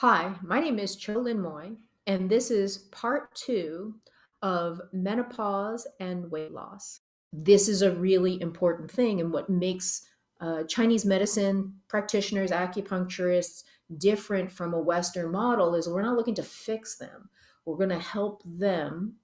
Hi, my name is Tsao-Lin E, and this is part two of menopause and weight loss. This is a really important thing, and what makes Chinese medicine practitioners, acupuncturists different from a Western model is we're not looking to fix them. We're going to help them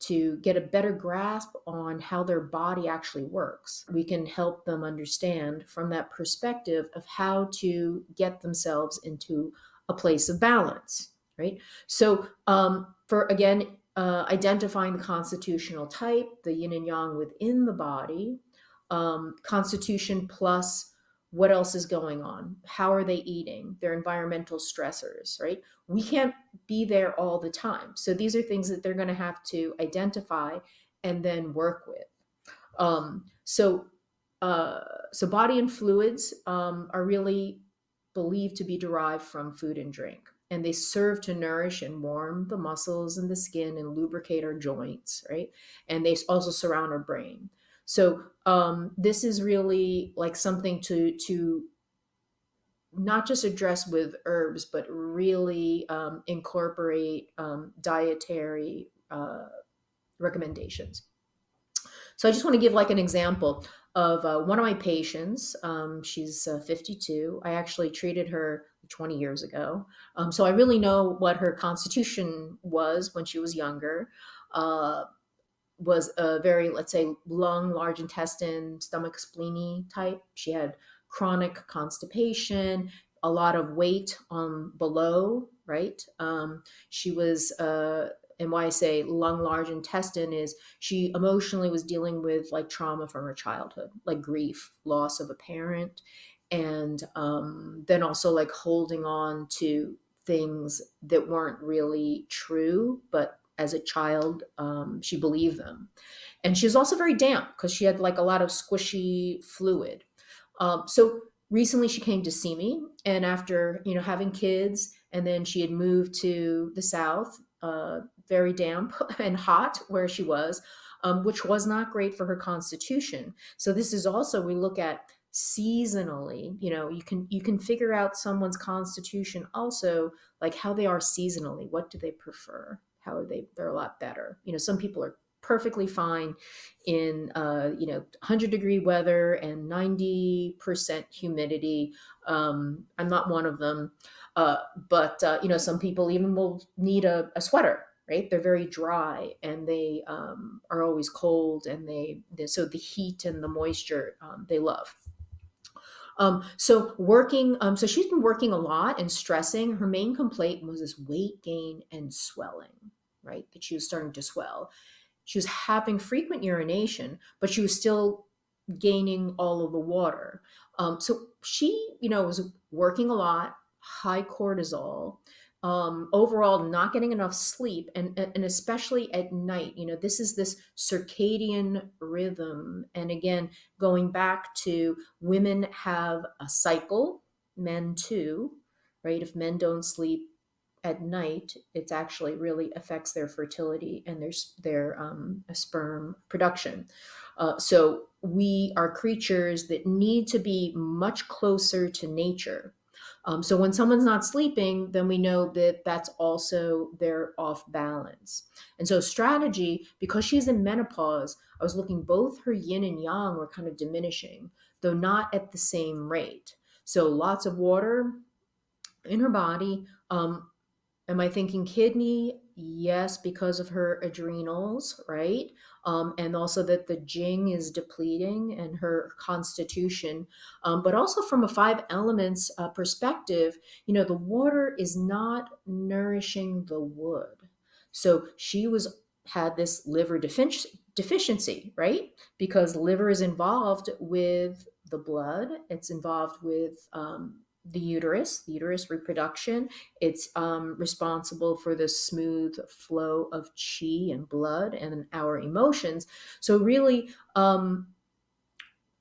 to get a better grasp on how their body actually works. We can help them understand from that perspective of how to get themselves into a place of balance, right? So, for again, identifying the constitutional type, the yin and yang within the body, constitution plus what else is going on? How are they eating? Their environmental stressors, right? We can't be there all the time. So these are things that they're going to have to identify and then work with. Um, so, so body and fluids are really believed to be derived from food and drink, and they serve to nourish and warm the muscles and the skin and lubricate our joints, right? And they also surround our brain. So this is really like something to not just address with herbs, but really incorporate dietary recommendations. So I just want to give like an example of one of my patients. She's 52. I actually treated her 20 years ago. So I really know what her constitution was when she was younger. Was a very, let's say, lung, large intestine, stomach, spleeny type. She had chronic constipation, a lot of weight below, right? She was and why I say lung, large intestine is she emotionally was dealing with like trauma from her childhood, like grief, loss of a parent, and then also like holding on to things that weren't really true, but as a child, she believed them. And she was also very damp because she had like a lot of squishy fluid. So recently she came to see me, and after having kids, and then she had moved to the south, very damp and hot where she was, which was not great for her constitution. So this is also, we look at seasonally. You can figure out someone's constitution also, like how they are seasonally. What do they prefer? How are they're a lot better. Some people are perfectly fine in 100-degree weather and 90% humidity. I'm not one of them, but some people even will need a sweater. Right, they're very dry, and they are always cold, and so the heat and the moisture they love. So she's been working a lot and stressing. Her main complaint was this weight gain and swelling, right? That she was starting to swell. She was having frequent urination, but she was still gaining all of the water. So she, was working a lot, high cortisol, overall not getting enough sleep, and especially at night. This is this circadian rhythm, and again, going back to women have a cycle, men too, right? If men don't sleep at night, it actually really affects their fertility and their sperm production. So we are creatures that need to be much closer to nature. So when someone's not sleeping, then we know that that's also they're off balance. And so strategy, because she's in menopause, I was looking, both her yin and yang were kind of diminishing, though not at the same rate. So lots of water in her body. Am I thinking kidney? Yes, because of her adrenals, right? And also that the Jing is depleting and her constitution. But also from a five elements perspective, the water is not nourishing the wood. So she had this liver deficiency, right? Because liver is involved with the blood. It's involved with the uterus reproduction. It's responsible for the smooth flow of chi and blood and our emotions. So really,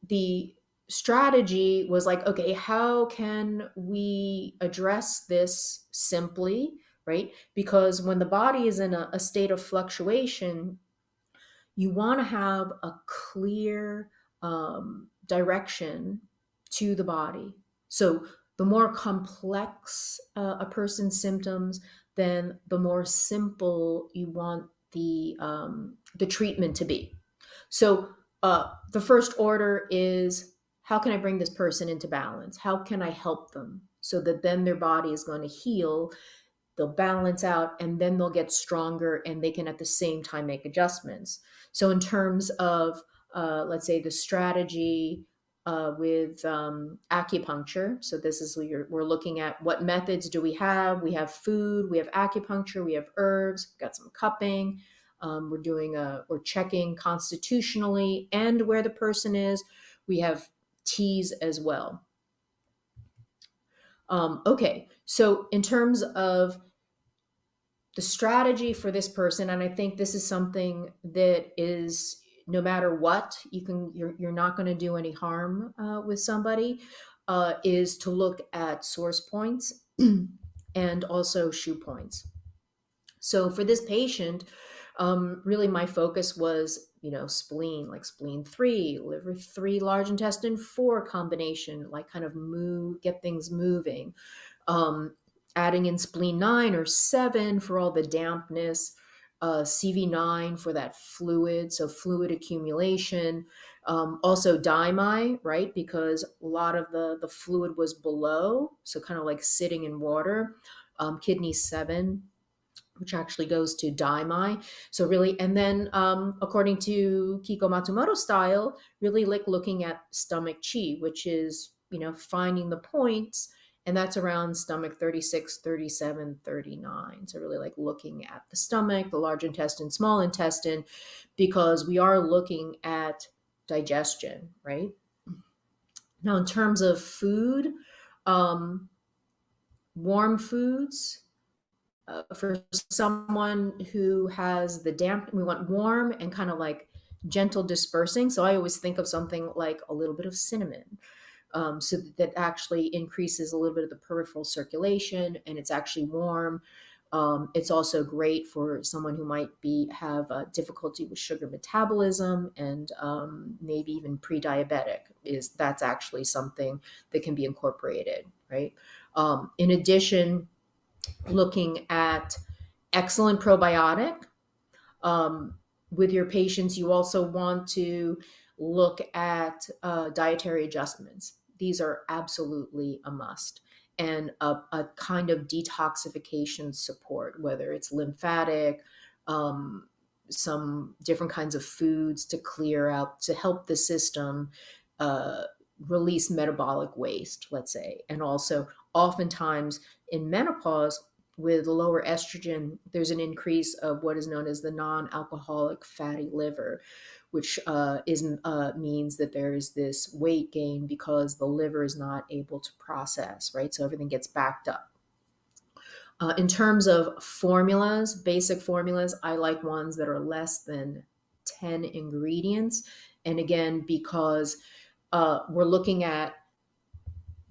the strategy was like, okay, how can we address this simply, right? Because when the body is in a state of fluctuation, you want to have a clear direction to the body. So The more complex a person's symptoms, then the more simple you want the treatment to be. So the first order is, how can I bring this person into balance? How can I help them so that then their body is going to heal, they'll balance out, and then they'll get stronger and they can at the same time make adjustments. So in terms of, let's say, the strategy with acupuncture, so this is where we're looking at what methods do we have. We have food, we have acupuncture, we have herbs, we've got some cupping. We're checking constitutionally and where the person is. We have teas as well. Okay, so in terms of the strategy for this person, and I think this is something that is, no matter what, you're not going to do any harm with somebody, is to look at source points and also shoe points. So for this patient, really my focus was, spleen, like spleen 3, liver 3, large intestine 4 combination, like kind of get things moving. Adding in spleen 9 or 7 for all the dampness, CV9 for that fluid, so fluid accumulation. Also daimai, right? Because a lot of the fluid was below, so kind of like sitting in water. Kidney 7, which actually goes to daimai. So really, and then according to Kiko Matsumoto style, really like looking at stomach chi, which is, finding the points, and that's around stomach 36, 37, 39. So really like looking at the stomach, the large intestine, small intestine, because we are looking at digestion, right? Now, in terms of food, warm foods, for someone who has the damp, we want warm and kind of like gentle dispersing. So I always think of something like a little bit of cinnamon, so that actually increases a little bit of the peripheral circulation, and it's actually warm. It's also great for someone who might have difficulty with sugar metabolism, and maybe even pre-diabetic. That's actually something that can be incorporated, right? In addition, looking at excellent probiotic. With your patients, you also want to look at dietary adjustments. These are absolutely a must. And a kind of detoxification support, whether it's lymphatic, some different kinds of foods to clear out, to help the system release metabolic waste, let's say. And also, oftentimes in menopause, with lower estrogen, there's an increase of what is known as the non-alcoholic fatty liver, which means that there's this weight gain because the liver is not able to process, right? So everything gets backed up. In terms of formulas, basic formulas, I like ones that are less than 10 ingredients. And again, because we're looking at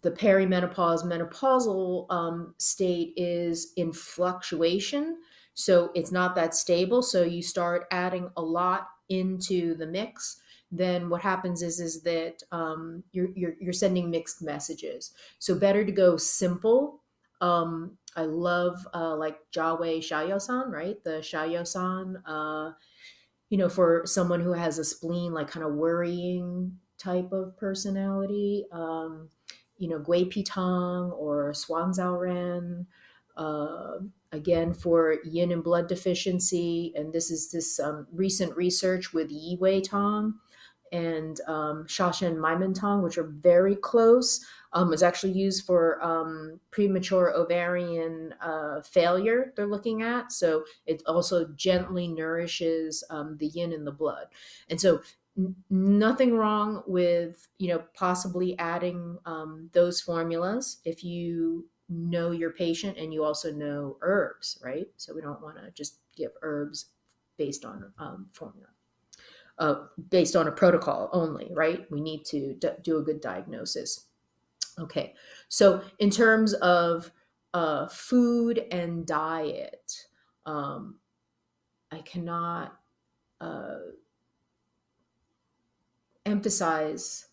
the perimenopause, menopausal state is in fluctuation. So it's not that stable. So you start adding a lot into the mix. Then what happens is that you're sending mixed messages. So better to go simple. I love like Jawe Shayo-san, right? The Shayo-san, for someone who has a spleen, like kind of worrying type of personality. Gui Pitong or Swanzao Ren. Again, for yin and blood deficiency, and this is this recent research with Yi Wei Tong and Shashan Maimen Tong, which are very close. It's actually used for premature ovarian failure, they're looking at. So it also gently nourishes the yin in the blood. And so nothing wrong with possibly adding those formulas if you know your patient and you also know herbs, right? So we don't want to just give herbs based on formula, based on a protocol only, right? We need to do a good diagnosis. Okay, so in terms of food and diet, I cannot emphasize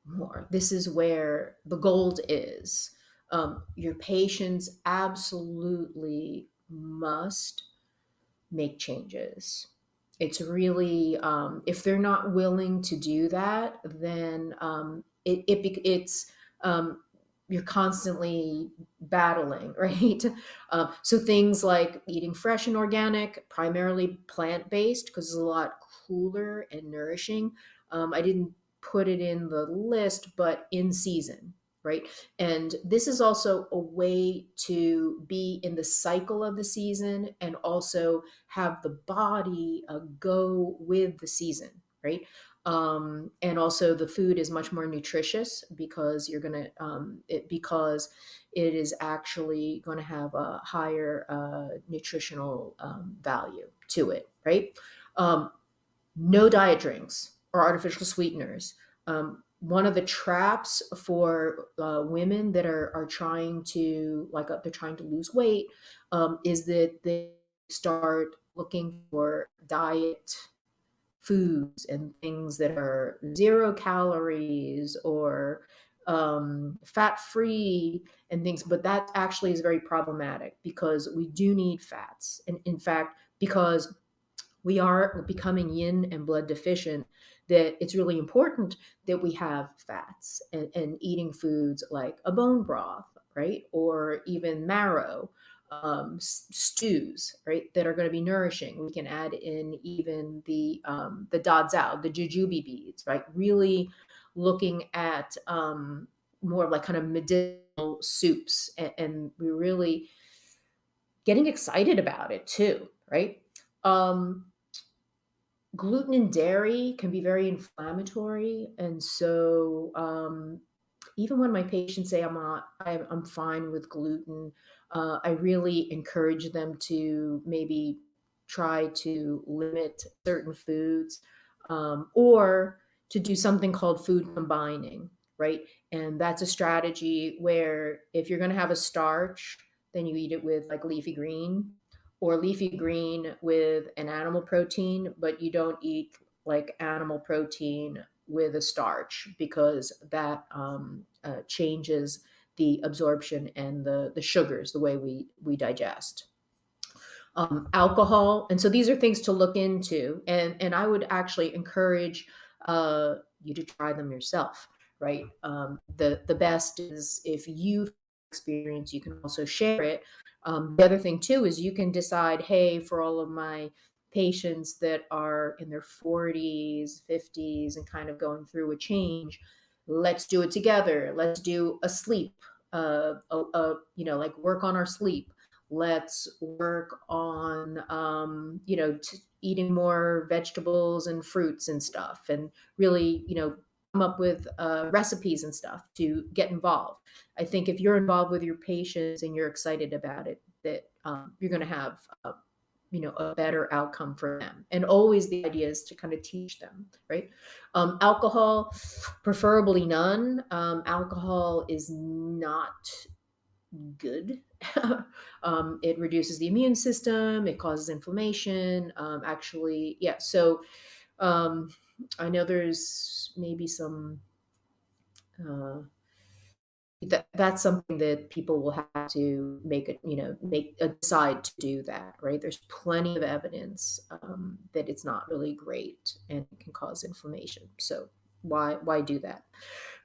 more. This is where the gold is. Your patients absolutely must make changes. It's really, if they're not willing to do that, then it's um, you're constantly battling, right? So things like eating fresh and organic, primarily plant based, because it's a lot cooler and nourishing. I didn't put it in the list, but in season, right? And this is also a way to be in the cycle of the season and also have the body go with the season, right? And also the food is much more nutritious because you're gonna because it is actually going to have a higher nutritional value to it, right? Um, no diet drinks or artificial sweeteners. One of the traps for women that are trying to they're trying to lose weight is that they start looking for diet foods and things that are 0 calories or fat free and things, but that actually is very problematic because we do need fats. And in fact, because we are becoming yin and blood deficient, that it's really important that we have fats and eating foods like a bone broth, right? Or even marrow, stews, right? That are going to be nourishing. We can add in even the da zhao, the jujube beads, right? Really looking at more like kind of medicinal soups, and we're really getting excited about it too, right? Um, Gluten and dairy can be very inflammatory, and so even when my patients say I'm fine with gluten, I really encourage them to maybe try to limit certain foods, or to do something called food combining, right? And that's a strategy where if you're going to have a starch, then you eat it with like leafy green, or leafy green with an animal protein, but you don't eat like animal protein with a starch because that changes the absorption and the sugars, the way we digest. Alcohol, and so these are things to look into, and I would actually encourage you to try them yourself, right? The best is if you experience, you can also share it. The other thing too is you can decide, hey, for all of my patients that are in their 40s, 50s, and kind of going through a change, let's do it together. Let's do a sleep, like work on our sleep. Let's work on eating more vegetables and fruits and stuff, and really come up with recipes and stuff to get involved. I think if you're involved with your patients and you're excited about it, that you're going to have a better outcome for them. And always the idea is to kind of teach them, right? Alcohol, preferably none. Alcohol is not good. It reduces the immune system, it causes inflammation. Actually, yeah. So um, I know there's maybe some. That's something that people will have to make a decide to do that, right? There's plenty of evidence that it's not really great and it can cause inflammation. So why do that?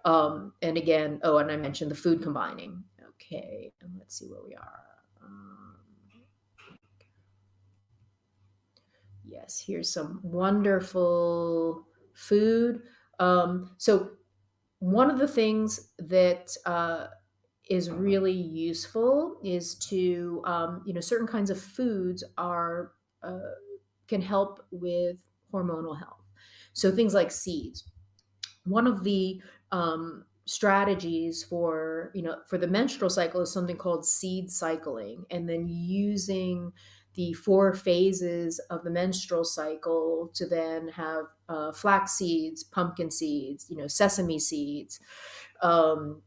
And again, oh, and I mentioned the food combining. Okay, and let's see where we are. Yes, here's some wonderful food. So one of the things that is really useful is to certain kinds of foods are can help with hormonal health. So things like seeds. One of the strategies for the menstrual cycle is something called seed cycling, and then using the 4 phases of the menstrual cycle to then have flax seeds, pumpkin seeds, sesame seeds. um,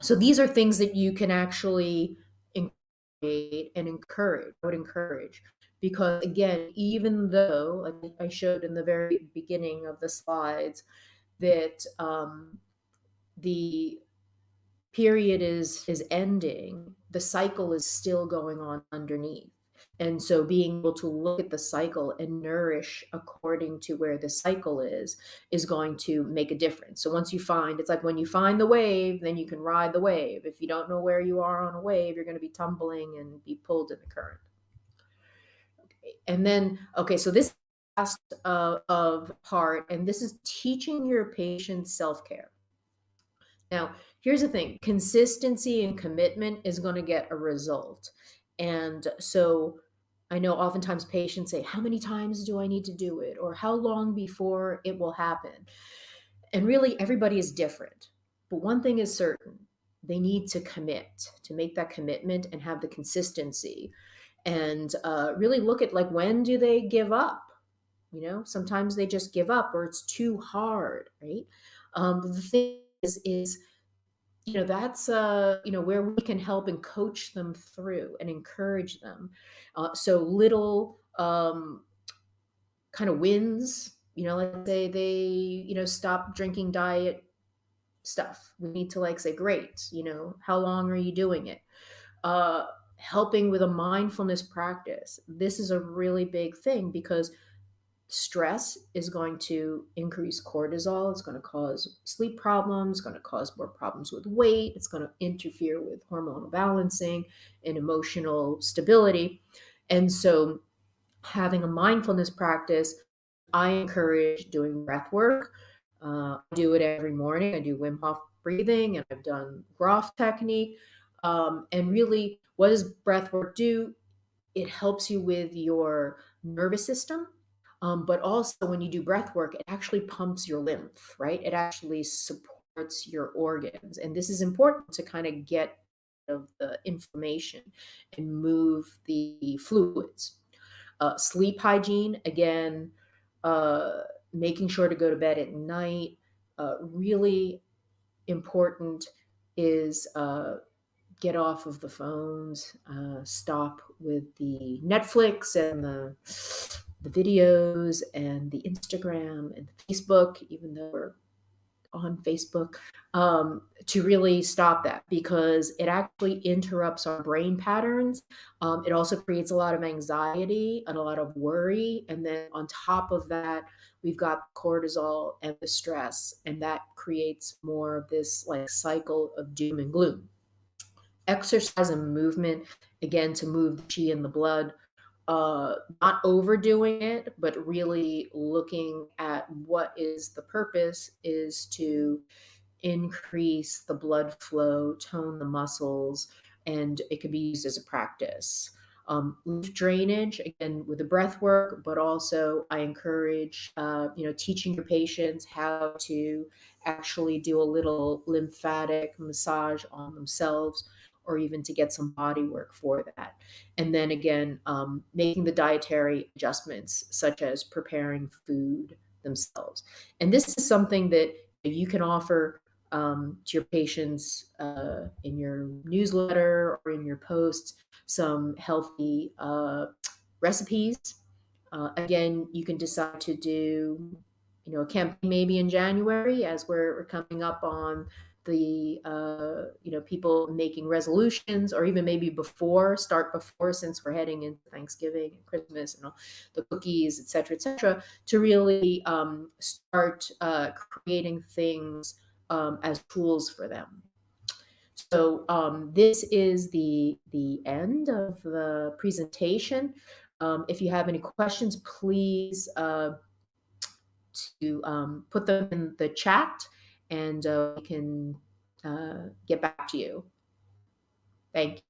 so these are things that you can actually incorporate and encourage. I would encourage, because again, even though, like I showed in the very beginning of the slides, that the period is ending, the cycle is still going on underneath. And so being able to look at the cycle and nourish according to where the cycle is going to make a difference. So once you find, it's like when you find the wave, then you can ride the wave. If you don't know where you are on a wave, you're going to be tumbling and be pulled in the current. And then, okay, so this last of part, and this is teaching your patients self-care. Now, here's the thing, consistency and commitment is going to get a result. And so I know oftentimes patients say, how many times do I need to do it? Or how long before it will happen? And really, everybody is different. But one thing is certain, they need to commit, to make that commitment and have the consistency. And really look at, like, when do they give up? You know, sometimes they just give up or it's too hard, right? But the thing is, you know, that's you know, where we can help and coach them through and encourage them. So little kind of wins, you know, like they you know, stop drinking diet stuff. We need to, like, say, great, you know, how long are you doing it? uh Helping with a mindfulness practice, this is a really big thing, because stress is going to increase cortisol. It's going to cause sleep problems, going to cause more problems with weight. It's going to interfere with hormonal balancing and emotional stability. And so, having a mindfulness practice, I encourage doing breath work. I do it every morning. I do Wim Hof breathing, and I've done Groff technique. And really, what does breath work do? It helps you with your nervous system. But also, when you do breath work, it actually pumps your lymph, right? It actually supports your organs. And this is important to kind of get of the inflammation and move the fluids. Sleep hygiene, again, uh, making sure to go to bed at night. Really important is get off of the phones, stop with the Netflix and the videos and the Instagram and the Facebook, even though we're on Facebook, to really stop that, because it actually interrupts our brain patterns. It also creates a lot of anxiety and a lot of worry. And then on top of that, we've got cortisol and the stress, and that creates more of this, like, cycle of doom and gloom. Exercise and movement, again, to move the chi in the blood, not overdoing it, but really looking at what is the purpose, is to increase the blood flow, tone the muscles, and it can be used as a practice. Lymph drainage, again, with the breath work, but also I encourage, you know, teaching your patients how to actually do a little lymphatic massage on themselves, or even to get some body work for that. And then again, making the dietary adjustments, such as preparing food themselves. And this is something that you can offer to your patients in your newsletter or in your posts, some healthy recipes. Again, you can decide to do, you know, a campaign maybe in January, as we're coming up on the you know, people making resolutions, or even maybe before, start before, since we're heading into Thanksgiving and Christmas and all the cookies, et cetera, to really start creating things as tools for them. So this is the end of the presentation. If you have any questions, please to put them in the chat, and we can get back to you. Thank you.